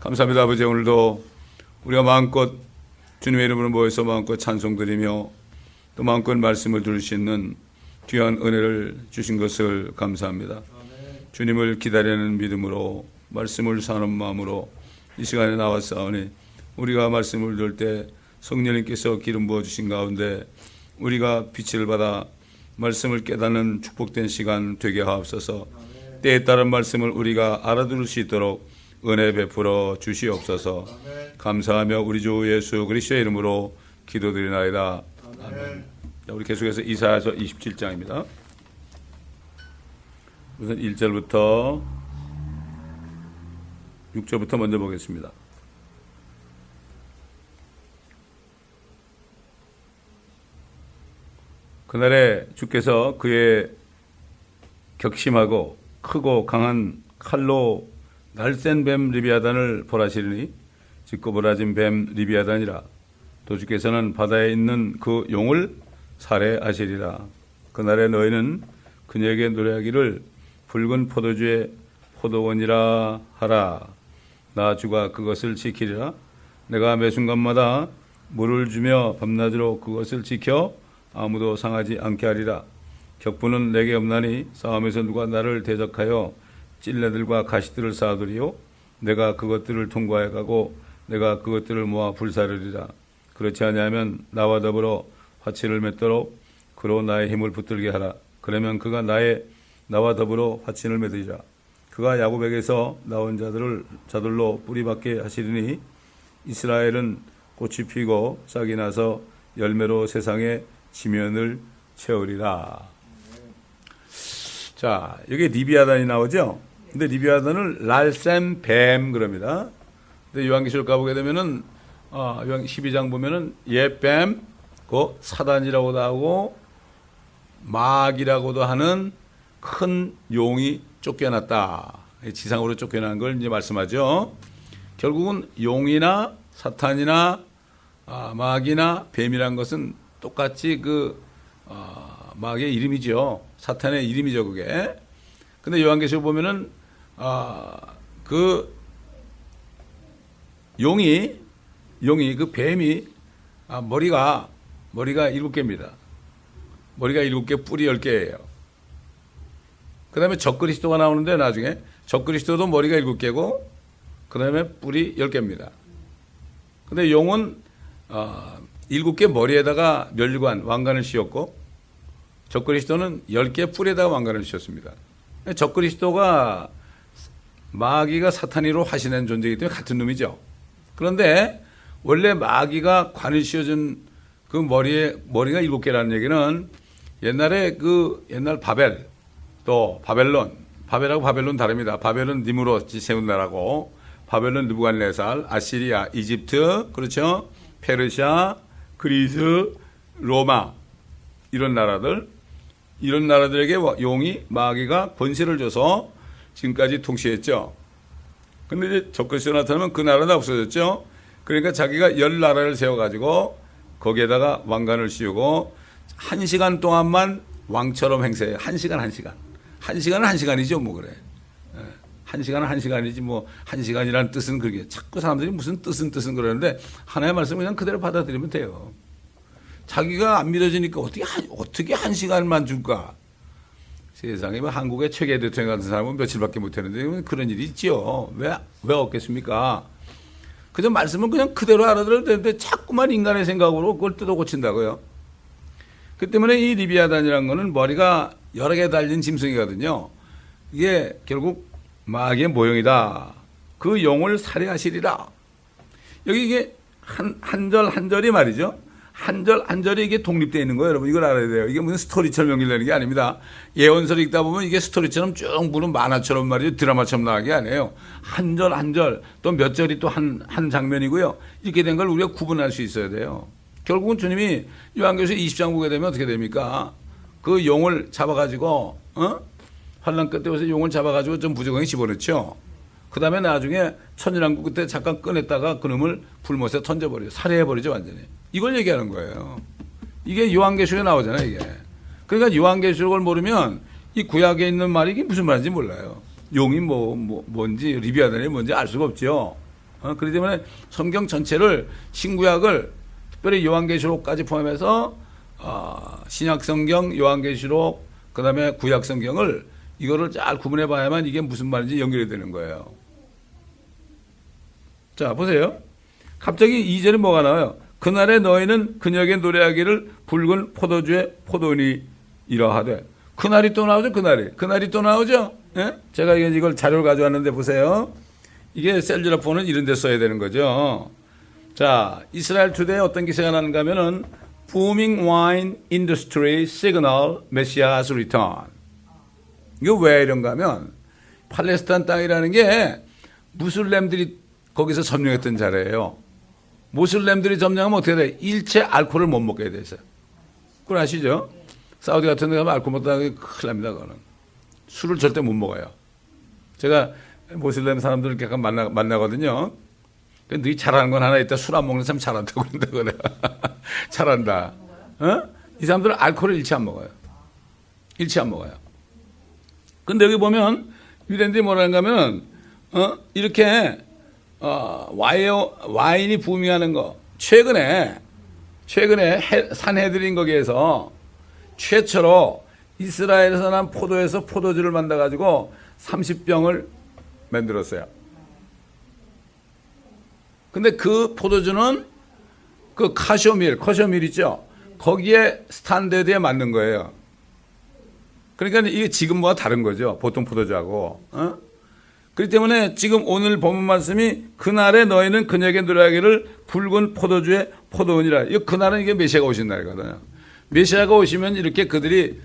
감사합니다. 아버지, 오늘도 우리가 마음껏 주님의 이름으로 모여서 마음껏 찬송드리며 또 마음껏 말씀을 들을 수 있는 귀한 은혜를 주신 것을 감사합니다. 주님을 기다리는 믿음으로 말씀을 사는 마음으로 이 시간에 나왔사오니 우리가 말씀을 들을 때 성령님께서 기름 부어주신 가운데 우리가 빛을 받아 말씀을 깨닫는 축복된 시간 되게 하옵소서. 때에 따른 말씀을 우리가 알아들을 수 있도록 은혜 베풀어 주시옵소서. 감사하며 우리 주 예수 그리스도의 이름으로 기도드리나이다. 아멘. 자, 우리 계속해서 이사야서 27장입니다. 우선 1절부터 6절부터 먼저 보겠습니다. 그날에 주께서 그의 격심하고 크고 강한 칼로 날쌘 뱀 리비아단을 벌하시리니 짙고 벌어진 뱀 리비아단이라. 또 주께서는 바다에 있는 그 용을 살해하시리라. 그날에 너희는 그녀에게 노래하기를 붉은 포도주의 포도원이라 하라. 나 주가 그것을 지키리라. 내가 매 순간마다 물을 주며 밤낮으로 그것을 지켜 아무도 상하지 않게 하리라. 격분은 내게 없나니 싸움에서 누가 나를 대적하여 찔레들과 가시들을 쌓아두리요. 내가 그것들을 통과해 가고 내가 그것들을 모아 불사르리라. 그렇지 아니하면 나와 더불어 화친을 맺도록 그로 나의 힘을 붙들게 하라. 그러면 그가 나와 더불어 화친을 맺으리라. 그가 야곱에게서 나온 자들로 뿌리박게 하시리니 이스라엘은 꽃이 피고 싹이 나서 열매로 세상의 지면을 채우리라. 자, 여기 리비아단이 나오죠? 근데 리비아단을 날쌘 뱀 그럽니다. 근데 요한계시록 가보게 되면은, 요한 12장 보면은 옛뱀, 그 사단이라고도 하고, 마귀라고도 하는 큰 용이 쫓겨났다. 지상으로 쫓겨난 걸 이제 말씀하죠. 결국은 용이나 사탄이나, 마귀나 뱀이란 것은 똑같이 마귀의 이름이죠. 사탄의 이름이죠, 그게. 근데 요한계시록 보면은, 그 용이 그 뱀이, 머리가 7개입니다. 머리가 7개, 뿔이 10개예요. 그 다음에 적그리스도가 나오는데 나중에 적그리스도도 머리가 7개고, 그 다음에 뿔이 10개입니다. 근데 용은, 7개 머리에다가 멸류관, 왕관을 씌웠고, 적그리스도는 10개 뿔에다가 왕관을 씌웠습니다. 적그리스도가 마귀가 사탄이로 화신한 존재이기 때문에 같은 놈이죠. 그런데 원래 마귀가 관을 씌워준 그 머리가 7개라는 얘기는 옛날 바벨, 또 바벨하고 바벨론 다릅니다. 바벨은 니무롯이 세운 나라고, 바벨은 느부갓네살, 아시리아, 이집트, 그렇죠? 페르시아, 그리스, 로마, 이런 나라들에게 용이, 마귀가 권세를 줘서 지금까지 통치했죠. 근데 이제 적그리스도 나타나면 그 나라는 없어졌죠. 그러니까 자기가 10나라를 세워가지고 거기에다가 왕관을 씌우고 1시간 동안만 왕처럼 행세해요. 1시간. 1시간은 1시간이죠, 뭐 그래. 1시간은 1시간이지 뭐 1시간이라는 뜻은 그게 자꾸 사람들이 무슨 뜻은 그러는데 하나의 말씀을 그냥 그대로 받아들이면 돼요. 자기가 안 믿어지니까 어떻게 1시간만 줄까? 세상에 뭐 한국의 최계 대통령 같은 사람은 며칠밖에 못 했는데 그런 일이 있죠. 왜 없겠습니까? 그저 말씀은 그냥 그대로 알아들어도 되는데 자꾸만 인간의 생각으로 그걸 뜯어 고친다고요. 그 때문에 이 리비아단이라는 거는 머리가 여러 개 달린 짐승이거든요. 이게 결국 마귀의 모형이다. 그 용을 살해하시리라. 여기 이게 한 절이 말이죠. 한 절이 이게 독립되어 있는 거예요. 여러분, 이걸 알아야 돼요. 이게 무슨 스토리처럼 연결되는 게 아닙니다. 예언서를 읽다 보면 이게 스토리처럼 쭉 무는 만화처럼 말이죠. 드라마처럼 나가는 게 아니에요. 한 절, 또 몇 절이 또 한 장면이고요. 이렇게 된 걸 우리가 구분할 수 있어야 돼요. 결국은 주님이 요한계시록 20장 보게 되면 어떻게 됩니까? 그 용을 잡아가지고, 환란 끝에 와서 용을 잡아가지고 좀 부정하게 집어넣죠. 그 다음에 나중에 천일왕국 그때 잠깐 꺼냈다가 그놈을 불못에 던져버려요. 살해해버리죠, 완전히. 이걸 얘기하는 거예요. 이게 요한계시록에 나오잖아요, 이게. 그러니까 요한계시록을 모르면 이 구약에 있는 말이 이게 무슨 말인지 몰라요. 용이 뭔지, 리비아단이 뭔지 알 수가 없죠. 그렇기 때문에 성경 전체를 신구약을 특별히 요한계시록까지 포함해서 신약성경, 요한계시록, 그 다음에 구약성경을 이거를 잘 구분해 봐야만 이게 무슨 말인지 연결이 되는 거예요. 자, 보세요. 갑자기 2절에 뭐가 나와요? 그날에 너희는 그녀에게 노래하기를 붉은 포도주의 포도원이 이러하되. 그날이 또 나오죠, 그날이 또 나오죠? 예? 제가 이걸 자료를 가져왔는데 보세요. 이게 셀주라폰은 이런 데 써야 되는 거죠. 자, 이스라엘 투데이에 어떤 기사가 나는가 하면은 Booming Wine Industry Signal Messiah's Return. 이거 왜 이런가 하면 팔레스타인 땅이라는 게 무슬림들이 거기서 점령했던 자리예요. 무슬림들이 점령하면 어떻게 돼? 일체 알코올을 못 먹게 돼 있어요. 그걸 아시죠? 사우디 같은 데 가면 알코올 먹다가 큰일 납니다. 그거는. 술을 절대 못 먹어요. 제가 무슬림 사람들을 약간 만나거든요. 너희 잘하는 건 하나 있다. 술 안 먹는 사람 잘한다고 그런다 그래. 잘한다. 이 사람들은 알코올을 일체 안 먹어요. 일체 안 먹어요. 근데 여기 보면 유대인들이 뭐라는가 하면 이렇게 와인이 부밍하는 거 최근에 산헤드린 거기에서 최초로 이스라엘에서 난 포도에서 포도주를 만들어 가지고 30병을 만들었어요. 근데 그 포도주는 그 카쇼밀 있죠? 거기에 스탠다드에 맞는 거예요. 그러니까 이게 지금과 다른 거죠. 보통 포도주하고. 그렇기 때문에 지금 오늘 본문 말씀이 그날에 너희는 그녀에게 노래하기를 붉은 포도주의 포도원이라. 이 그날은 이게 메시아가 오신 날이거든요. 메시아가 오시면 이렇게 그들이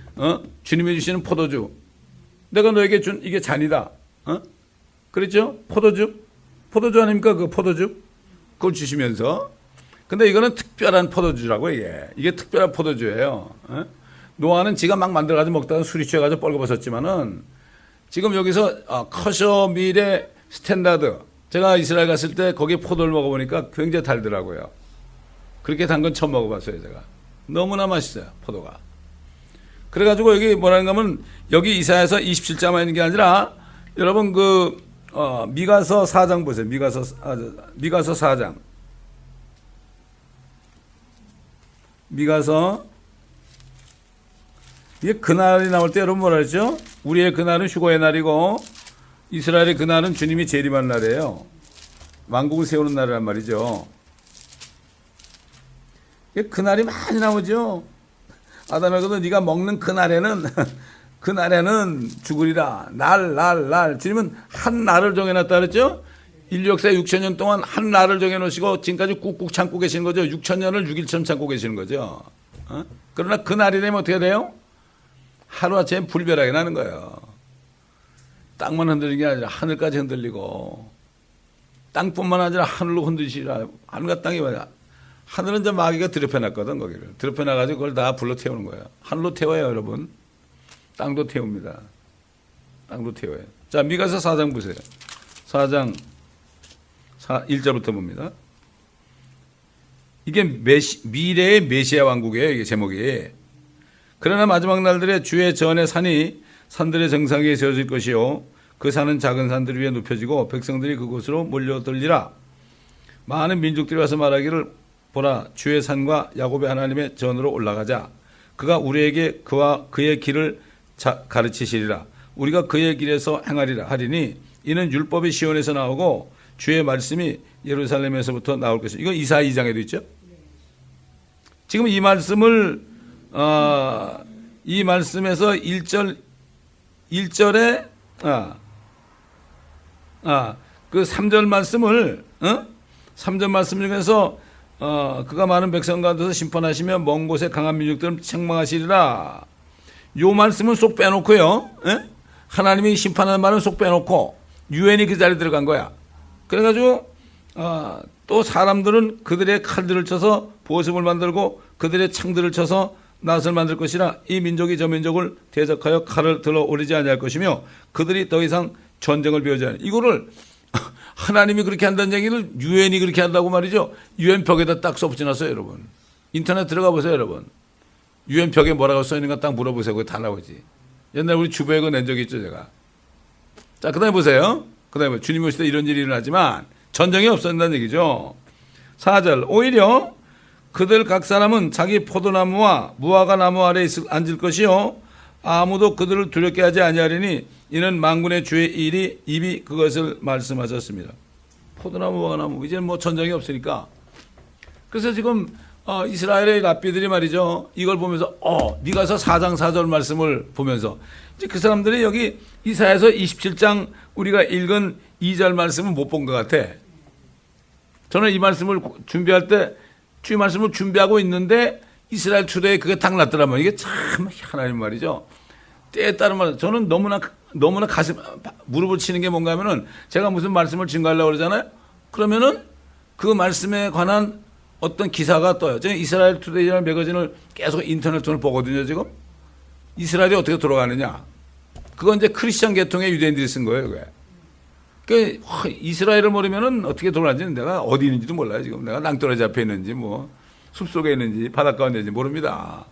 주님이 주시는 포도주. 내가 너에게 준 이게 잔이다. 그렇죠? 포도주 아닙니까? 그 포도주. 그걸 주시면서. 근데 이거는 특별한 포도주라고 이게 특별한 포도주예요. 노아는 지가 막 만들어가지고 먹다가 술이 취해가지고 뻘거벗었지만은 지금 여기서 커셔밀의 스탠다드. 제가 이스라엘 갔을 때 거기 포도를 먹어보니까 굉장히 달더라고요. 그렇게 단 건 처음 먹어봤어요, 제가. 너무나 맛있어요, 포도가. 그래가지고 여기 뭐라는가 하면 여기 이사야서 27장만 있는 게 아니라 여러분 미가서 4장 보세요. 미가서 4장. 미가서 이게 그날이 나올 때 여러분 뭐라 그랬죠? 우리의 그날은 휴거의 날이고 이스라엘의 그날은 주님이 재림한 날이에요. 왕국을 세우는 날이란 말이죠. 그날이 많이 나오죠. 아담에게도 네가 먹는 그날에는 죽으리라. 날. 주님은 한 날을 정해놨다 그랬죠? 인류 역사 6,000년 동안 한 날을 정해놓으시고 지금까지 꾹꾹 참고 계시는 거죠. 6,000년을 6일처럼 참고 계시는 거죠. 그러나 그 날이 되면 어떻게 돼요? 하루아침에 불벼락이 나는 거예요. 땅만 흔들리는 게 아니라 하늘까지 흔들리고 땅뿐만 아니라 하늘로 흔들리시라. 하늘과 땅이 뭐냐? 하늘은 이제 마귀가 드럽혀놨거든. 거기를 드럽혀놔가지고 그걸 다 불러 태우는 거예요. 하늘로 태워요, 여러분. 땅도 태웁니다. 땅도 태워요. 자, 미가서 4장 보세요. 4장 1절부터 봅니다. 이게 미래의 메시아 왕국이에요. 이게 제목이. 그러나 마지막 날들에 주의 전의 산이 산들의 정상에 세워질 것이요 그 산은 작은 산들 위에 높여지고 백성들이 그곳으로 몰려들리라. 많은 민족들이 와서 말하기를 보라 주의 산과 야곱의 하나님의 전으로 올라가자. 그가 우리에게 그와 그의 길을 가르치시리라. 우리가 그의 길에서 행하리라 하리니 이는 율법이 시온에서 나오고 주의 말씀이 예루살렘에서부터 나올 것이다. 이거 이사야 2장에도 있죠. 지금 이 말씀을 이 말씀에서 1절에 그 3절 말씀을 3절 말씀 중에서 그가 많은 백성 가운데서 심판하시며 먼 곳에 강한 민족들을 책망하시리라. 요 말씀은 쏙 빼놓고요. 하나님이 심판하는 말은 쏙 빼놓고 유엔이 그 자리에 들어간 거야. 그래가지고 또 사람들은 그들의 칼들을 쳐서 보습을 만들고 그들의 창들을 쳐서 낫을 만들 것이라. 이 민족이 저 민족을 대적하여 칼을 들어 올리지 아니할 것이며 그들이 더 이상 전쟁을 배우지 않을. 이거를 하나님이 그렇게 한다는 얘기를 유엔이 그렇게 한다고 말이죠. 유엔 벽에다 딱 써붙여놨어요, 여러분. 인터넷 들어가 보세요, 여러분. 유엔 벽에 뭐라고 써있는가 딱 물어보세요. 그게 다 나오지. 옛날 우리 주부에 그거 낸 적이 있죠, 제가. 자, 그 다음에 보세요. 그 다음에 주님 오실 때 이런 일이 일어나지만 전쟁이 없어진다는 얘기죠. 4절 오히려 그들 각 사람은 자기 포도나무와 무화과 나무 아래 앉을 것이요 아무도 그들을 두렵게 하지 아니하리니 이는 만군의 주의 일이 입이 그것을 말씀하셨습니다. 포도나무 무화과 나무 이제는 뭐 전쟁이 없으니까. 그래서 지금 이스라엘의 랍비들이 말이죠. 이걸 보면서 미가서 4장 4절 말씀을 보면서 이제 그 사람들이 여기 이사야서 27장 우리가 읽은 2절 말씀은 못 본 것 같아. 저는 이 말씀을 준비할 때 주의 말씀을 준비하고 있는데 이스라엘 투데이에 그게 딱 났더라면 이게 참 하나님 말이죠. 때에 따른 말 저는 너무나 가슴 무릎을 치는 게 뭔가 하면은 제가 무슨 말씀을 증거하려고 그러잖아요. 그러면은 그 말씀에 관한 어떤 기사가 떠요. 제가 이스라엘 투데이라는 매거진을 계속 인터넷 통해서 보거든요. 지금 이스라엘이 어떻게 돌아가느냐. 그건 이제 크리스천 계통의 유대인들이 쓴 거예요. 그게. 그러니까 이스라엘을 모르면은 어떻게 돌아가는지 내가 어디 있는지도 몰라요. 지금 내가 낭떠러지 앞에 있는지 뭐 숲속에 있는지 바닷가에 있는지 모릅니다.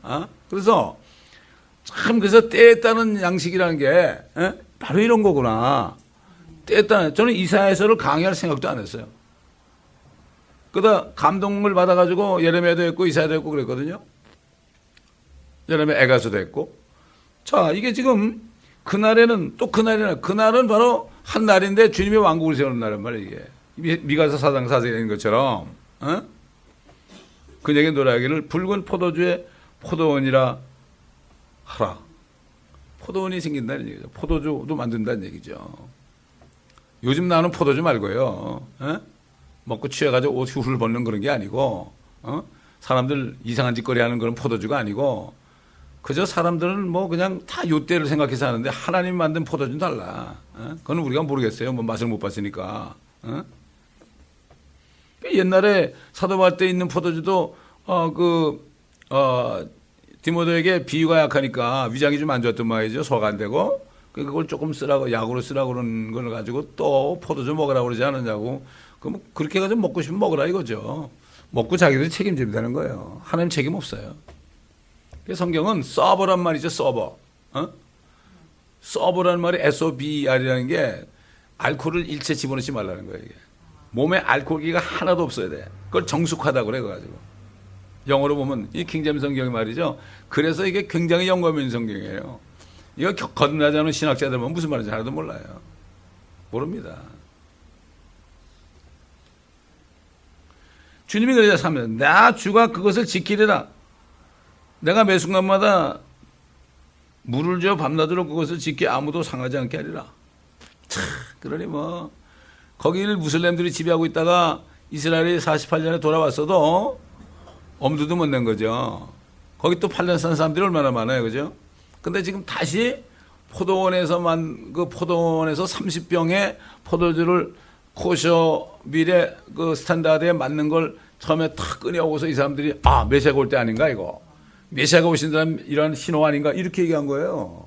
그래서 참 그래서 때에 따른 양식이라는 게 바로 이런 거구나. 때에 따른 저는 이사야서를 강의할 생각도 안 했어요. 그러다 감동을 받아가지고 예레미야도 했고 이사야도 했고 그랬거든요. 예레미야 에가서도 했고. 자 이게 지금 그날에는 또 그날은 바로 한 날인데 주님이 왕국을 세우는 날은 말이에요. 이게 미가서 4장 4절에 있는 것처럼 그에게 노래하기를 붉은 포도주의 포도원이라 하라. 포도원이 생긴다는 얘기죠. 포도주도 만든다는 얘기죠. 요즘 나오는 포도주 말고요. 먹고 취해가지고 옷 훌훌 벗는 그런 게 아니고 사람들 이상한 짓거리 하는 그런 포도주가 아니고 그저 사람들은 뭐 그냥 다 요때를 생각해서 하는데 하나님 만든 포도주는 달라. 그건 우리가 모르겠어요. 뭐 맛을 못 봤으니까. 옛날에 사도바울 때 있는 포도주도 디모데에게 비위가 약하니까 위장이 좀 안 좋았던 말이죠. 소화가 안 되고 그걸 조금 쓰라고 약으로 쓰라고 그런 걸 가지고 또 포도주 먹으라고 그러지 않느냐고. 그럼 그렇게 해가지고 먹고 싶으면 먹으라 이거죠. 먹고 자기들이 책임져야 되는 거예요. 하나님 책임 없어요. 성경은 서버란 말이죠. 서버. 서버라는 말이 SOBR이라는 게 알코올을 일체 집어넣지 말라는 거예요. 이게. 몸에 알코올기가 하나도 없어야 돼. 그걸 정숙하다고 그래 가지고. 영어로 보면 이 킹제임스 성경이 말이죠. 그래서 이게 굉장히 영감 있는 성경이에요. 이거 거듭나지 않은 신학자들 보면 무슨 말인지 하나도 몰라요. 모릅니다. 주님이 그러자 하면 나 주가 그것을 지키리라. 내가 매 순간마다 물을 줘 밤낮으로 그것을 지키 아무도 상하지 않게 하리라. 그러니 뭐 거기를 무슬림들이 지배하고 있다가 이스라엘이 48년에 돌아왔어도 엄두도 못 낸 거죠. 거기 또 팔레스타인 사람들이 얼마나 많아요, 그죠? 근데 지금 다시 포도원에서만 그 포도원에서 30병의 포도주를 코셔 밀의 그 스탠다드에 맞는 걸 처음에 탁 꺼내오고서 이 사람들이 메시아가 올 때 아닌가 이거. 메시아가 오신다는 이런 신호 아닌가 이렇게 얘기한 거예요.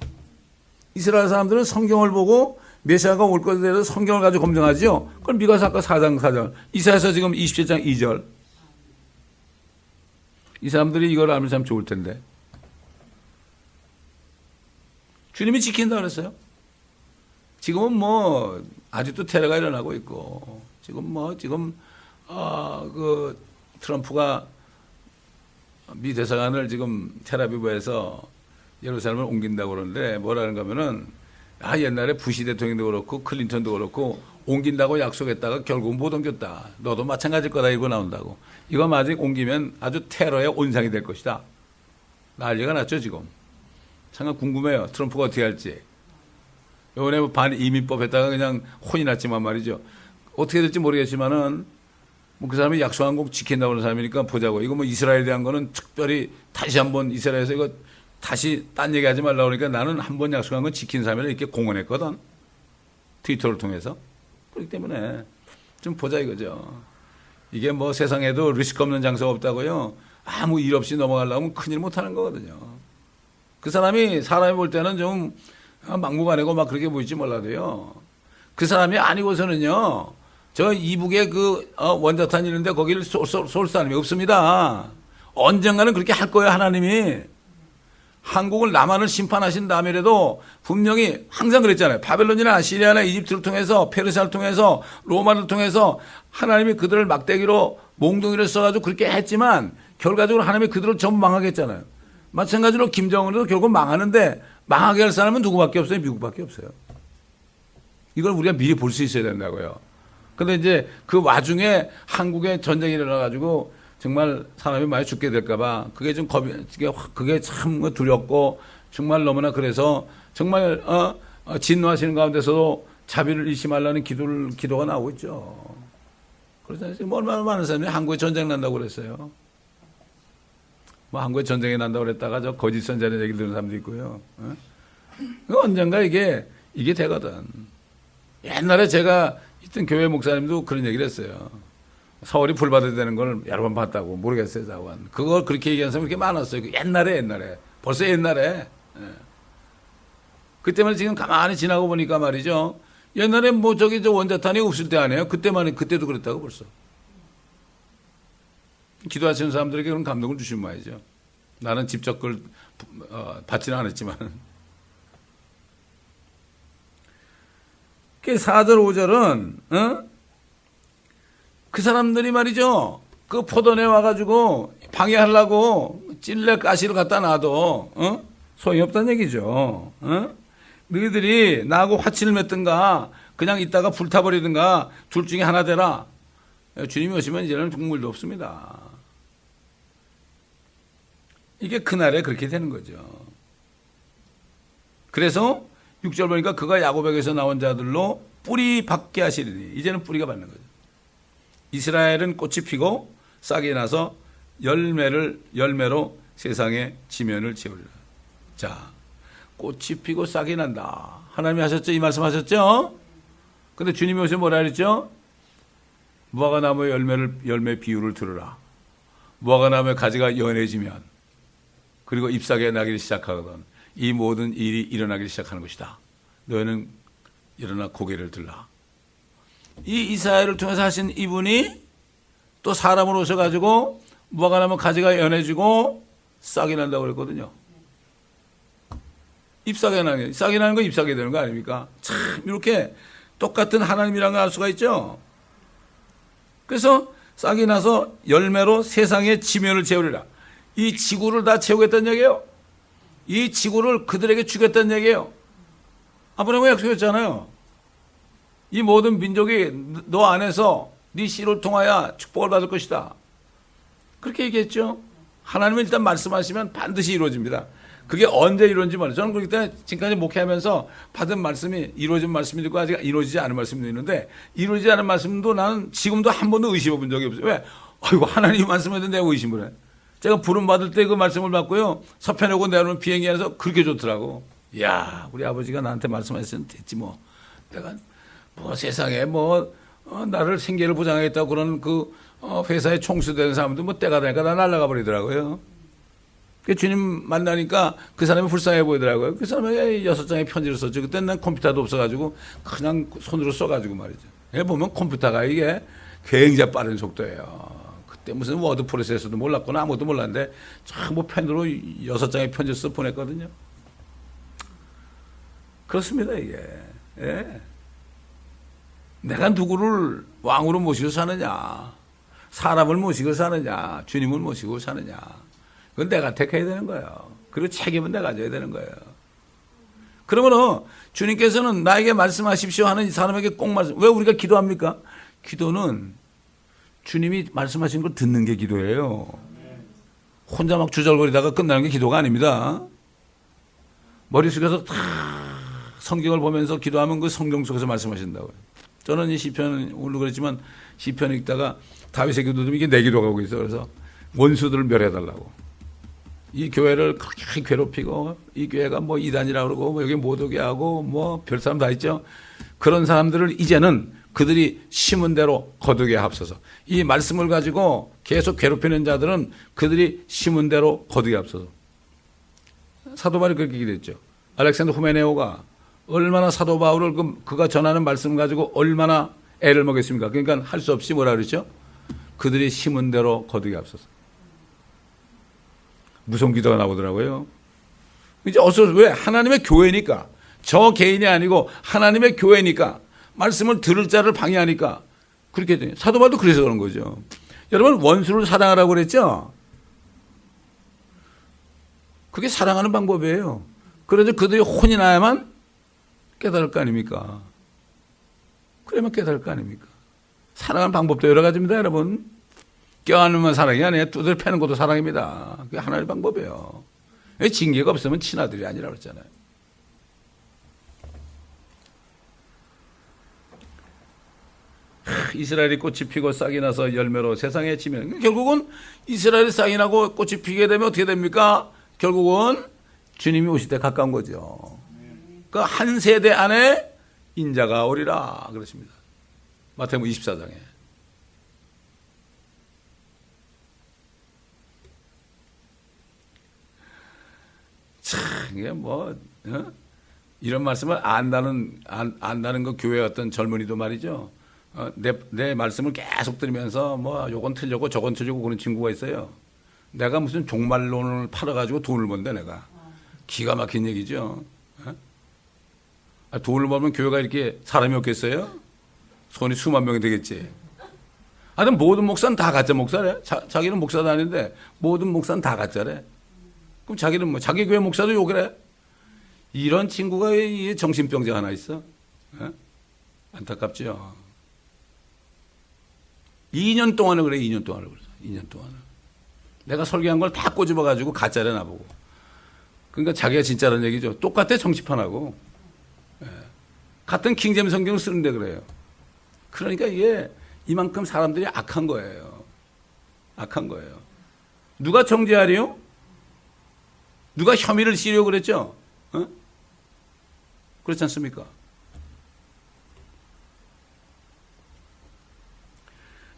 이스라엘 사람들은 성경을 보고 메시아가 올 것에 대해서 성경을 가지고 검증하죠. 그럼 미가서 아까 4장 4절 이사야서 지금 27장 2절 이 사람들이 이걸 알면 참 좋을 텐데 주님이 지킨다 그랬어요. 지금은 뭐 아직도 테러가 일어나고 있고 지금 그 트럼프가 미 대사관을 지금 텔아비브에서 예루살렘을 옮긴다고 그러는데 뭐라는 거면은 옛날에 부시 대통령도 그렇고 클린턴도 그렇고 옮긴다고 약속했다가 결국은 못 옮겼다. 너도 마찬가지일 거다 이거 나온다고. 이거 만약 옮기면 아주 테러의 온상이 될 것이다. 난리가 났죠 지금. 잠깐 궁금해요. 트럼프가 어떻게 할지. 이번에 반이민법 했다가 그냥 혼이 났지만 말이죠. 어떻게 될지 모르겠지만은 그 사람이 약속한 거 지킨다고 하는 사람이니까 보자고. 이거 뭐 이스라엘에 대한 거는 특별히 다시 한번 이스라엘에서 이거 다시 딴 얘기 하지 말라고 그러니까 나는 한번 약속한 건 지킨 사람이라 이렇게 공언했거든. 트위터를 통해서. 그렇기 때문에 좀 보자 이거죠. 이게 뭐 세상에도 리스크 없는 장소가 없다고요. 아무 일 없이 넘어가려면 큰일 못 하는 거거든요. 그 사람이 볼 때는 좀 막무가내고 막 그렇게 보일지 몰라도요. 그 사람이 아니고서는요. 저 이북에 그 원자탄 있는데 거기를 쏠 사람이 없습니다. 언젠가는 그렇게 할 거예요 하나님이. 한국을 남한을 심판하신 다음에라도 분명히 항상 그랬잖아요. 바벨론이나 아시리아나 이집트를 통해서 페르시아를 통해서 로마를 통해서 하나님이 그들을 막대기로 몽둥이를 써가지고 그렇게 했지만 결과적으로 하나님이 그들을 전부 망하게 했잖아요. 마찬가지로 김정은도 결국 망하는데 망하게 할 사람은 누구밖에 없어요? 미국밖에 없어요. 이걸 우리가 미리 볼 수 있어야 된다고요. 근데 이제 그 와중에 한국에 전쟁이 일어나가지고 정말 사람이 많이 죽게 될까봐 그게 좀 그게 참 두렵고 정말 너무나 그래서 정말 진노하시는 가운데서도 자비를 잃지 말라는 기도가 나오고 있죠. 그래서 지금 얼마나 많은 사람들이 한국에 전쟁 난다고 그랬어요. 뭐 한국에 전쟁이 난다고 그랬다가 저 거짓 선자의 얘기 듣는 사람도 있고요. 언젠가 이게 되거든. 옛날에 제가 있던 교회 목사님도 그런 얘기를 했어요. 서울이 불받아야 되는 걸 여러 번 봤다고. 모르겠어요, 자관. 그걸 그렇게 얘기하는 사람이 그렇게 많았어요. 옛날에. 벌써 옛날에. 그때만 지금 가만히 지나고 보니까 말이죠. 옛날에 뭐 저 원자탄이 없을 때 아니에요. 그때도 그랬다고 벌써. 기도하시는 사람들에게 그런 감동을 주시면 말이죠. 나는 직접 그걸 받지는 않았지만. 4절, 5절은, 그 사람들이 말이죠. 그 포도내 와가지고 방해하려고 찔레 가시를 갖다 놔도, 소용이 없다는 얘기죠. 너희들이 나하고 화친을 맺든가, 그냥 있다가 불타버리든가, 둘 중에 하나 되라. 주님이 오시면 이제는 국물도 없습니다. 이게 그날에 그렇게 되는 거죠. 그래서 6절 보니까 그가 야곱에게서 나온 자들로 뿌리 받게 하시리니 이제는 뿌리가 받는 거죠. 이스라엘은 꽃이 피고 싹이 나서 열매로 세상의 지면을 채우리라. 자, 꽃이 피고 싹이 난다. 하나님이 하셨죠? 이 말씀 하셨죠? 근데 주님이 오시면 뭐라 그랬죠? 무화과나무의 열매 비율을 들으라. 무화과나무의 가지가 연해지면 그리고 잎사귀가 나기 시작하거든. 이 모든 일이 일어나기 시작하는 것이다. 너희는 일어나 고개를 들라. 이 이사야를 통해서 하신 이분이 또 사람으로 오셔가지고 무화과나무 가지가 연해지고 싹이 난다고 그랬거든요. 잎사귀가 나는 게, 싹이 나는 거 잎사귀 되는 거 아닙니까? 참 이렇게 똑같은 하나님이라는 걸 알 수가 있죠. 그래서 싹이 나서 열매로 세상의 지면을 채우리라. 이 지구를 다 채우겠다는 얘기예요. 이 지구를 그들에게 주겠다는 얘기예요. 아브라함이 약속했잖아요. 이 모든 민족이 너 안에서 네 씨를 통하여 축복을 받을 것이다. 그렇게 얘기했죠. 하나님은 일단 말씀하시면 반드시 이루어집니다. 그게 언제 이루어진지 몰라요. 저는 그렇기 때문에 지금까지 목회하면서 받은 말씀이 이루어진 말씀이 있고 아직 이루어지지 않은 말씀도 있는데 이루어지지 않은 말씀도 나는 지금도 한 번도 의심해 본 적이 없어요. 왜? 아이고 하나님이 말씀했는데 내가 의심을 해. 제가 부름 받을 때 그 말씀을 받고요. 서편에 오고 내려오는 비행기 안에서 그렇게 좋더라고. 이야, 우리 아버지가 나한테 말씀하셨으면 됐지 뭐. 내가 뭐 세상에 나를 생계를 보장하겠다고 그러는 그 회사에 총수되는 사람도 뭐 때가 되니까 나 날아가 버리더라고요. 주님 만나니까 그 사람이 불쌍해 보이더라고요. 그 사람에게 6장의 편지를 썼죠. 그때는 난 컴퓨터도 없어가지고 그냥 손으로 써가지고 말이죠. 보면 컴퓨터가 이게 굉장히 빠른 속도예요. 그때 무슨 워드 프로세서도 몰랐거나 아무것도 몰랐는데 전부 펜으로 6장의 편지를 써 보냈거든요. 그렇습니다, 이게. 예. 내가 누구를 왕으로 모시고 사느냐, 사람을 모시고 사느냐, 주님을 모시고 사느냐. 그건 내가 택해야 되는 거예요. 그리고 책임은 내가 져야 되는 거예요. 그러면은 주님께서는 나에게 말씀하십시오 하는 이 사람에게 꼭 말씀. 왜 우리가 기도합니까? 기도는 주님이 말씀하신 걸 듣는 게 기도예요. 혼자 막 주절거리다가 끝나는 게 기도가 아닙니다. 머릿속에서 다 성경을 보면서 기도하면 그 성경 속에서 말씀하신다고요. 저는 이 시편 오늘 그랬지만 시편 읽다가 다윗의 기도도 이게 내 기도가 오고 있어. 그래서 원수들을 멸해달라고. 이 교회를 그렇게 괴롭히고 이 교회가 뭐 이단이라고 그러고 뭐 여기 못 오게 하고 뭐 별 사람 다 있죠. 그런 사람들을 이제는 그들이 심은 대로 거두게 합소서. 이 말씀을 가지고 계속 괴롭히는 자들은 그들이 심은 대로 거두게 합소서. 사도 바울이 그렇게 기도했죠. 알렉산더 후메네오가 얼마나 사도 바울을 그가 전하는 말씀 가지고 얼마나 애를 먹였습니까? 그러니까 할 수 없이 뭐라 그랬죠? 그들이 심은 대로 거두게 합소서. 무서운 기도가 나오더라고요. 이제 어서 왜? 하나님의 교회니까. 저 개인이 아니고 하나님의 교회니까. 말씀을 들을 자를 방해하니까. 그렇게 돼요. 사도 바울도 그래서 그런 거죠. 여러분, 원수를 사랑하라고 그랬죠? 그게 사랑하는 방법이에요. 그래서 그들이 혼이 나야만 깨달을 거 아닙니까? 그러면 깨달을 거 아닙니까? 사랑하는 방법도 여러 가지입니다, 여러분. 껴안으면 사랑이 아니에요. 두드려 패는 것도 사랑입니다. 그게 하나의 방법이에요. 징계가 없으면 친아들이 아니라 그랬잖아요. 이스라엘이 꽃이 피고 싹이 나서 열매로 세상에 치면 결국은 이스라엘이 싹이 나고 꽃이 피게 되면 어떻게 됩니까? 결국은 주님이 오실 때 가까운 거죠. 그 한 세대 안에 인자가 오리라 그렇습니다. 마태복음 24장에. 참 이게 뭐 이런 말씀을 안다는 그 교회 어떤 젊은이도 말이죠. 내 말씀을 계속 들으면서 뭐 요건 틀렸고 저건 틀리고 그런 친구가 있어요. 내가 무슨 종말론을 팔아가지고 돈을 번대 내가. 기가 막힌 얘기죠. 돈을 벌면 교회가 이렇게 사람이 없겠어요? 손이 수만 명이 되겠지. 하여튼 모든 목사는 다 가짜 목사래. 자기는 목사도 아닌데 모든 목사는 다 가짜래. 그럼 자기는 뭐 자기 교회 목사도 욕을 해. 이런 친구가 정신병자 하나 있어. 안타깝죠. 2년 동안을 그래. 2년 동안을 그래. 2년 동안을. 내가 설계한 걸 다 꼬집어가지고 가짜래 나보고. 그러니까 자기가 진짜라는 얘기죠. 똑같아 정치판하고. 같은 킹제임 성경을 쓰는데 그래요. 그러니까 이게 이만큼 사람들이 악한 거예요. 악한 거예요. 누가 정죄하리요? 누가 혐의를 씌우려고 그랬죠? 그렇지 않습니까?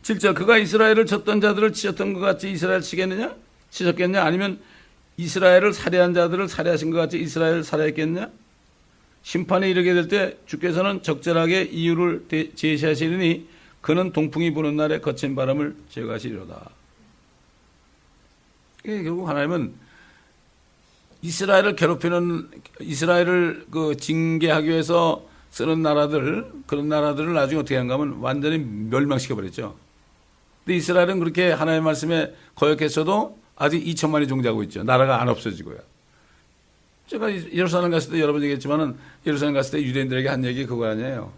7절 그가 이스라엘을 쳤던 자들을 치셨던 것 같이 이스라엘 치셨겠냐? 아니면 이스라엘을 살해한 자들을 살해하신 것 같이 이스라엘을 살해했겠냐? 심판에 이르게 될 때 주께서는 적절하게 이유를 제시하시리니 그는 동풍이 부는 날에 거친 바람을 제거하시리로다. 결국 하나님은 이스라엘을 괴롭히는 이스라엘을 징계하기 위해서 쓰는 나라들 그런 나라들을 나중에 어떻게 한가 하면 완전히 멸망시켜 버렸죠. 근데 이스라엘은 그렇게 하나님의 말씀에 거역했어도 아직 2천만이 존재하고 있죠. 나라가 안 없어지고요. 제가 예루살렘 갔을 때 여러 번 얘기했지만은 예루살렘 갔을 때 유대인들에게 한 얘기 그거 아니에요.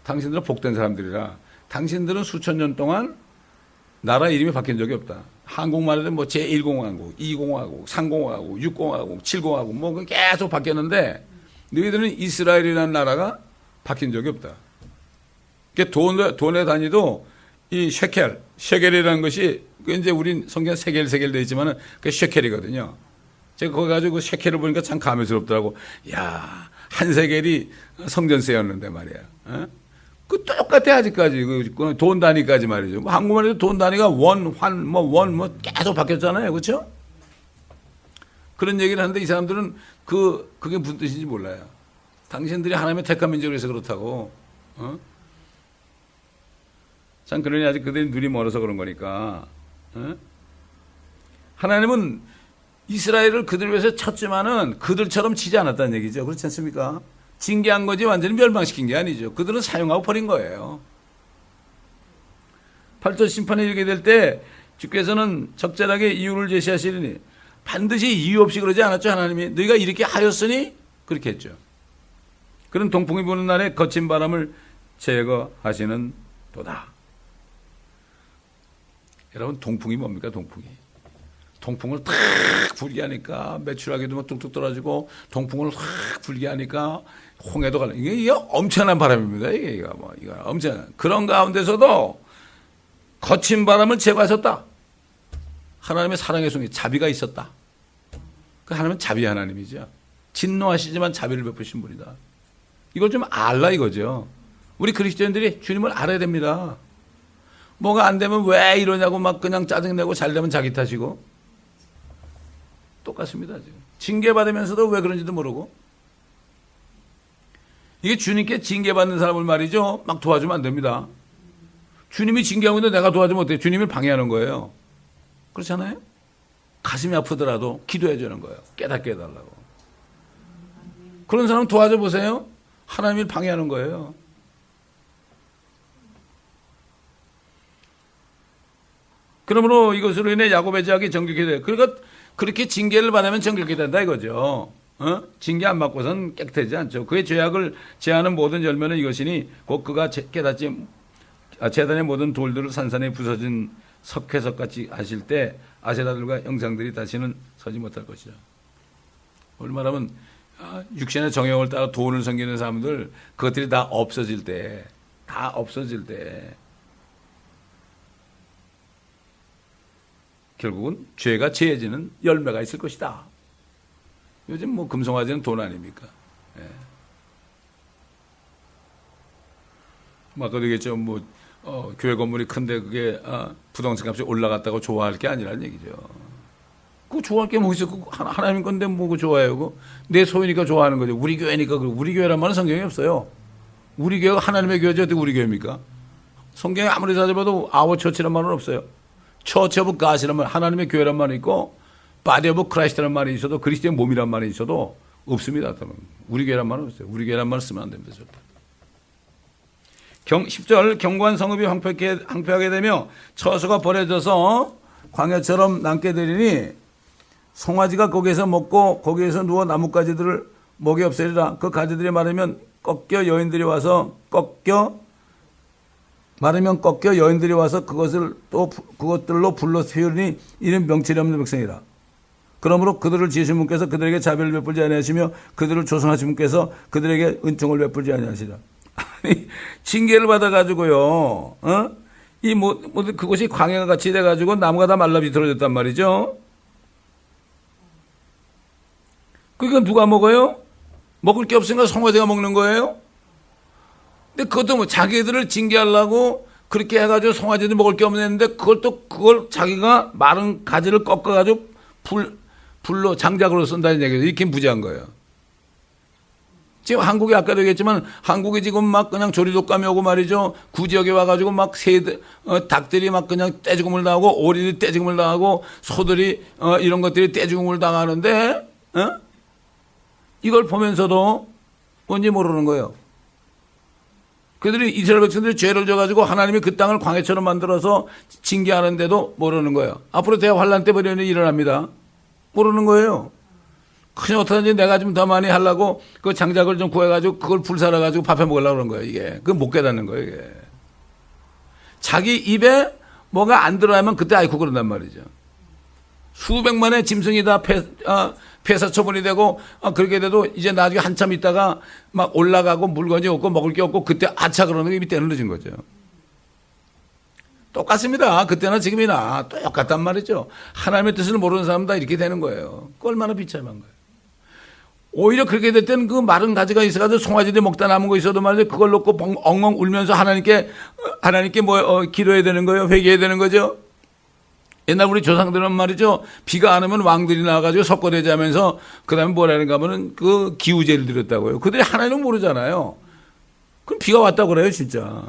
당신들은 복된 사람들이라 당신들은 수천 년 동안 나라 이름이 바뀐 적이 없다. 한국말에는 뭐 제1공화국, 2공화국, 3공화국, 6공화국, 7공화국 뭐 계속 바뀌었는데 너희들은 이스라엘이라는 나라가 바뀐 적이 없다. 돈의 단위도 이 셰켈이라는 것이 이제 우린 성경 세겔 돼 있지만은 그 셰켈이거든요. 제가 거기 가지고 셰켈을 보니까 참 감회스럽더라고. 야, 한 세겔이 성전세였는데 말이야. 그 똑같아 아직까지 그 돈 단위까지 말이죠. 뭐 한국말에도 돈 단위가 원 계속 바뀌었잖아요, 그렇죠? 그런 얘기를 하는데 이 사람들은 그게 무슨 뜻인지 몰라요. 당신들이 하나님의 택한 민족으로 해서 그렇다고. 참 그러니 아직 그들이 눈이 멀어서 그런 거니까. 하나님은 이스라엘을 그들 위해서 쳤지만은 그들처럼 치지 않았다는 얘기죠. 그렇지 않습니까? 징계한 거지 완전히 멸망시킨 게 아니죠. 그들은 사용하고 버린 거예요. 8절 심판에 이르게 될 때 주께서는 적절하게 이유를 제시하시리니 반드시 이유 없이 그러지 않았죠. 하나님이 너희가 이렇게 하였으니 그렇게 했죠. 그런 동풍이 부는 날에 거친 바람을 제거하시는 도다. 여러분 동풍이 뭡니까? 동풍을 탁 불게 하니까 매출하기도 막 뚝뚝 떨어지고 동풍을 확 불게 하니까 홍해도 가는 이게 엄청난 바람입니다. 이거 엄청난 그런 가운데서도 거친 바람을 제거하셨다. 하나님의 사랑의 손이 자비가 있었다. 그 하나님은 자비 하나님이죠. 진노하시지만 자비를 베푸신 분이다. 이걸 좀 알라 이거죠. 우리 그리스도인들이 주님을 알아야 됩니다. 뭐가 안 되면 왜 이러냐고 막 그냥 짜증내고 잘 되면 자기 탓이고 똑같습니다. 지금 징계받으면서도 왜 그런지도 모르고 이게 주님께 징계받는 사람을 말이죠. 막 도와주면 안 됩니다. 주님이 징계하고 있는데 내가 도와주면 어때요? 주님을 방해하는 거예요. 그렇잖아요? 가슴이 아프더라도 기도해 주는 거예요. 깨닫게 해달라고. 그런 사람 도와줘 보세요. 하나님을 방해하는 거예요. 그러므로 이것으로 인해 야곱의 죄악이 정결케 돼요. 그러니까 그렇게 징계를 받으면 정결케 된다 이거죠. 징계 안 받고선 깨끗하지 않죠. 그의 죄악을 제하는 모든 열매는 이것이니 곧 그가 깨닫지 제단의 모든 돌들을 산산에 부서진 석회석같이 하실 때 아세라들과 형상들이 다시는 서지 못할 것이다. 얼마나면 육신의 정욕을 따라 돈을 섬기는 사람들 그것들이 다 없어질 때 결국은 죄가 제해지는 열매가 있을 것이다. 요즘 뭐 금송아지는 돈 아닙니까? 예. 뭐 아까도 얘기했죠. 뭐 교회 건물이 큰데 그게 부동산 값이 올라갔다고 좋아할 게 아니라는 얘기죠. 그거 좋아할 게 뭐 있어? 하나님 건데 뭐 그거 좋아해요? 그거 내 소유니까 좋아하는 거죠. 우리 교회니까. 우리 교회란 말은 성경에 없어요. 우리 교회가 하나님의 교회죠. 어떻게 우리 교회입니까? 성경에 아무리 찾아봐도 아워 처치란 말은 없어요. 처치 오브 갓이란 말, 하나님의 교회란 말이 있고 바디 오브 크라이스트란 말이 있어도 그리스도의 몸이란 말이 있어도 없습니다. 우리 교회란 말은 없어요. 우리 교회란 말을 쓰면 안 됩니다. 절대. 10절 견고한 성읍이 황폐하게 되며 처소가 버려져서 광야처럼 남게 되리니 송아지가 거기에서 먹고 거기에서 누워 나뭇가지들을 먹이 없애리라. 그 가지들이 마르면 꺾여 여인들이 와서 그것들로 불러 세우리니 이는 명철이 없는 백성이라. 그러므로 그들을 지으신 분께서 그들에게 자비를 베풀지 아니하시며 그들을 조성하신 분께서 그들에게 은총을 베풀지 아니하시라. 아니 징계를 받아가지고요. 그것이 광야가 같이 돼가지고 나무가 다 말라 비틀어졌단 말이죠. 그러니까 누가 먹어요? 먹을 게 없으니까 송아지가 먹는 거예요. 근데 그것도 뭐 자기들을 징계하려고 그렇게 해가지고 송아지들이 먹을 게 없는데 그걸 자기가 마른 가지를 꺾어가지고 불로 장작으로 쓴다는 얘기예요. 이렇게 부재한 거예요. 지금 한국이 아까도 얘기했지만 한국이 지금 막 그냥 조리독감이 오고 말이죠. 구지역에 와가지고 막 닭들이 막 그냥 떼죽음을 당하고 오리들이 떼죽음을 당하고 소들이 이런 것들이 떼죽음을 당하는데 이걸 보면서도 뭔지 모르는 거예요. 그들이 이스라엘 백성들이 죄를 져가지고 하나님이 그 땅을 광야처럼 만들어서 징계하는데도 모르는 거예요. 앞으로 대환란 때 버리는 일어납니다. 모르는 거예요. 그냥 어떡하든지 내가 좀 더 많이 하려고 그 장작을 좀 구해가지고 그걸 불살아가지고 밥해 먹으려고 그런 거예요, 이게. 그걸 못 깨닫는 거예요, 이게. 자기 입에 뭐가 안 들어가면 그때 아이고 그런단 말이죠. 수백만의 짐승이 다 폐사 처분이 되고 그렇게 돼도 이제 나중에 한참 있다가 막 올라가고 물건이 없고 먹을 게 없고 그때 아차 그러는 게 밑에 늘어진 거죠. 똑같습니다. 그때나 지금이나 똑같단 말이죠. 하나님의 뜻을 모르는 사람 다 이렇게 되는 거예요. 얼마나 비참한 거예요. 오히려 그렇게 될 때는 그 마른 가지가 있어가지고 송아지들이 먹다 남은 거 있어도 말이죠. 그걸 놓고 엉엉 울면서 하나님께 기도해야 되는 거예요. 회개해야 되는 거죠. 옛날 우리 조상들은 말이죠. 비가 안 오면 왕들이 나와가지고 석고대제 하면서 그 다음에 뭐라는가 하면은 그 기우제를 드렸다고요. 그들이 하나님은 모르잖아요. 그럼 비가 왔다고 그래요, 진짜.